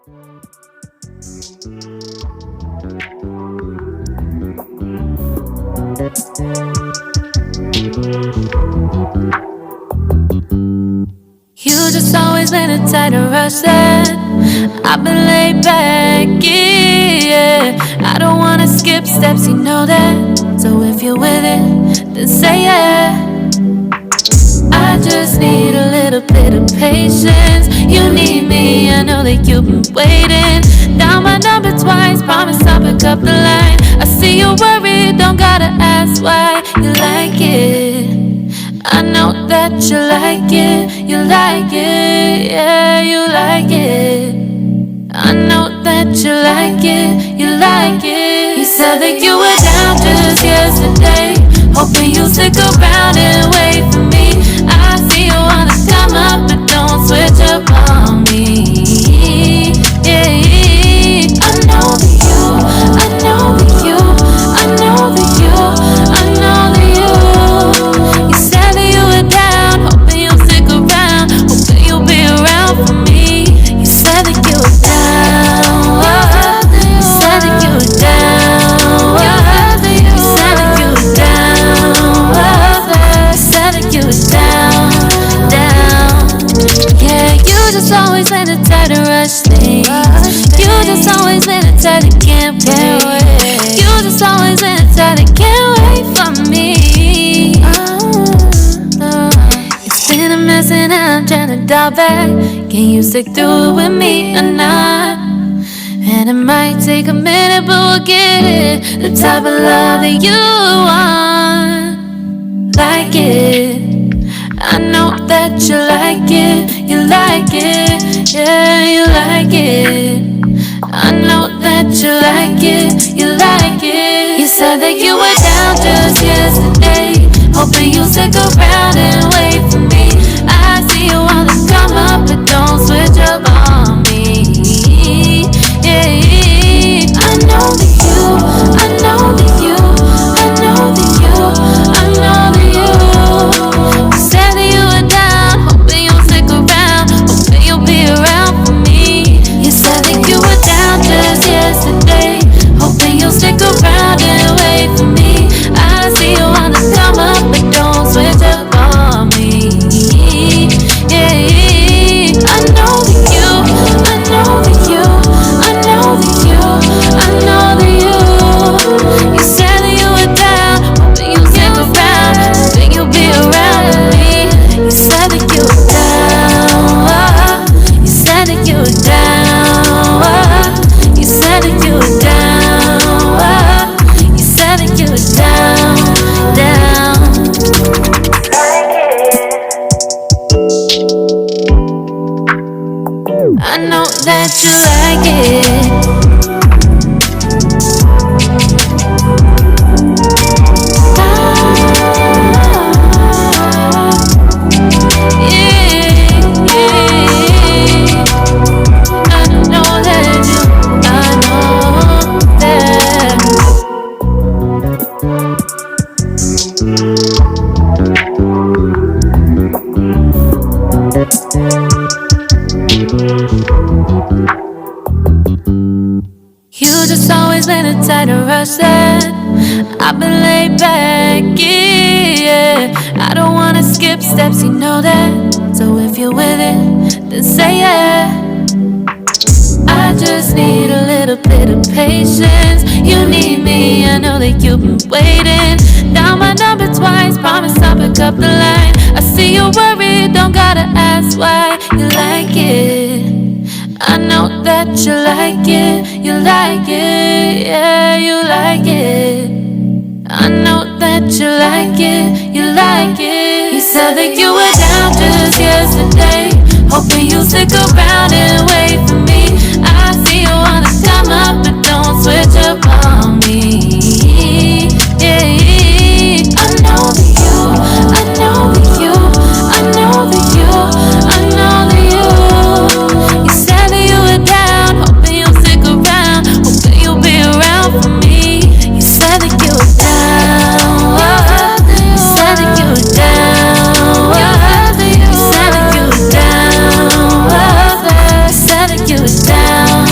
You just always been a tight and rush that I've been laid back, yeah. I don't wanna skip steps, you know that. So if you're with it, then say yeah. I just need a little bit of patience. You need me, I know that you've been waiting. Down my number twice, promise I'll pick up the line. I see you worried, don't gotta ask why. You like it, I know that you like it. You like it, yeah, you like it. I know that you like it, you like it. You said that you were down just yesterday, hoping you'll stick around and wait for me. I see you wanna come up, but don't switch up on me. Yeah, I know that you, I know that you, I know that you, I know that you. You said that you were down, hoping you'll stick around, hoping you'll be around for me. You said that you were down, you said that you were down, you said that you were down, you said that you were down, down. Yeah, you just always in a tight and rush thing. You just always in a tight and can't wait. You just always in a tight and can't wait for me. It's been a mess and I'm trying to dial back. Can you stick through it with me or not? And it might take a minute, but we'll get it. The type of love that you want, like it. I know that you like it, you like it, yeah, you like it. I know that you like it, you like it. You said that you were down just yesterday, hoping you'll stick around and wait for me. I see you wanna come up, but don't switch up on me. Yeah, I know that you, I know that you, I know that you, I know that you. You said that you were down, hoping you'll stick around, hoping you'll be around for me. You said that you were down just yesterday, hoping you'll stick around and wait for me. I see you wanna come up, but don't switch up on me. Yeah, I know that you, I know that you, I know that you, I know that you. You said that you were down, hoping you'll stick around, hoping you'll be around with me. You said that you were down, you said that you were down, you said that you were down, you said that you were down, down. I know that you like it. You just always been a tight and rush that I've been laid back, yeah. I don't wanna skip steps, you know that. So if you're with it, then say yeah. I just need a little bit of patience. You need me, I know that you've been waiting. Down my number twice, promise I'll pick up the line. I see you worried, don't gotta ask why. You like it, I know that you like it, you like it, yeah, you like it. I know that you like it, you like it. You said that you were down just yesterday, hoping you'll stick around and wait for me. I see you wanna come up, but don't switch up on me. Yeah, I know that you, I know that you, I know that you, I know that you. You said that you were down, hoping you'll stick around, hoping you'll be around for me. You said that you were down, you said that you were down, you said that you were down, you said that you were down.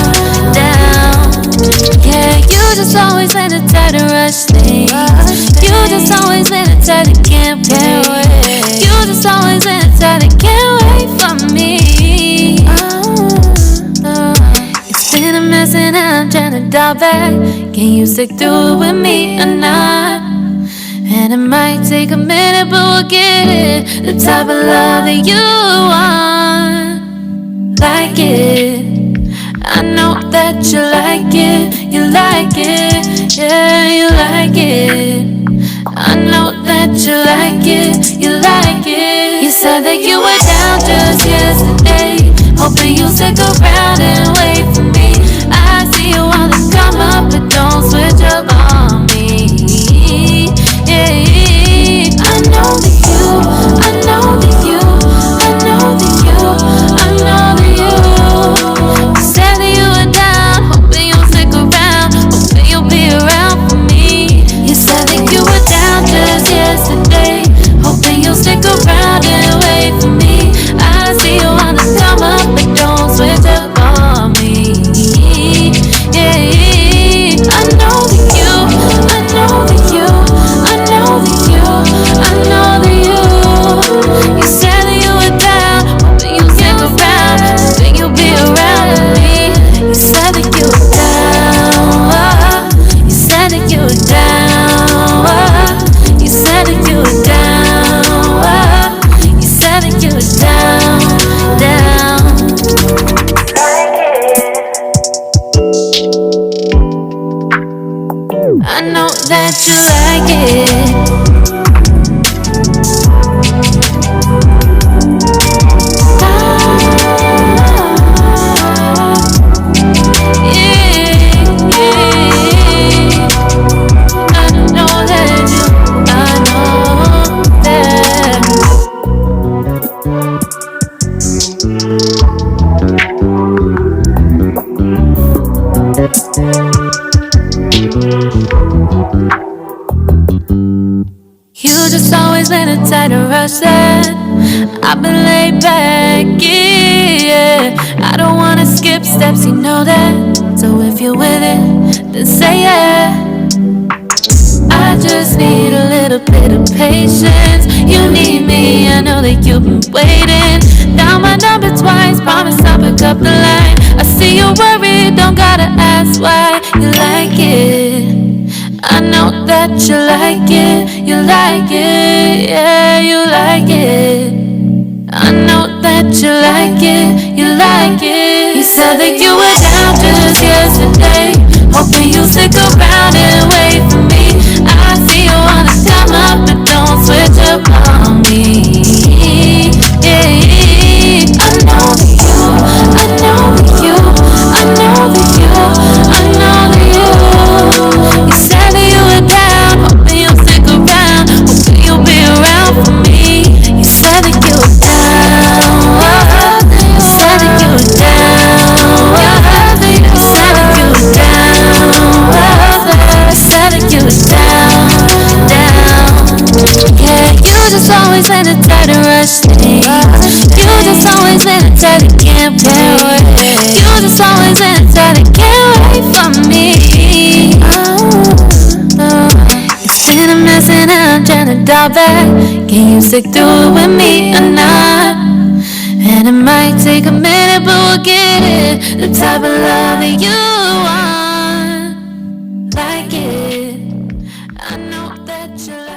to dial back. Can you stick through it with me or not? And it might take a minute, but we'll get it. The type of love that you want. Like it, I know that you like it. You like it, yeah, you like it. I know that you like it, you like it. You said that you were down just yesterday, hoping you'll stick around and wait for me. I see you wanna come up, but don't switch up on me. Yeah, I know that you, I know that you, I know that you, I know that you. You said that you were down, hoping you'll stick around, hoping you'll be around for me. You said that you were down just yesterday, hoping you'll stick around and wait for me. I see you wanna come up, but don't switch up on me. Yeah, I know that you, I know that you, I know that you, I know that you. You said that you were down, hoping you'll stick around, hoping you'll be around with me. You said that you were down, you said that you were down, you said that you were down, you said that you were down, down. I know that you like it. You just always been a tight to rush that. I've been laid back, yeah. I don't wanna skip steps, you know that. So if you're with it, then say yeah. I just need a little bit of patience. You need me, I know that you've been waiting. Down my number twice, promise I'll pick up the line. I see you worried, don't gotta ask why. You like it, I know that you like it. You like it, yeah, you like it. I know that you like it, you like it. You said that you were down just yesterday, hoping you'll stick around and wait for me. I see you wanna come up, but don't switch up on me. Yeah, I know that you, I know that you, I know that you, I know that you. You said that you were down, hoping you'll stick around, hoping you'll be around for me. You said that you were down, you said that you were down, you said that you were down, you said that you were down, down. Yeah, you just always been a tight to rush things. You just always been a tight to can't wait. You just always been a tight to can't wait for me. It's been a mess and I'm trying to dial back. Can you stick through it with me or not? And it might take a minute, but we'll get it. The type of love that you want. Like it, I know that you like it.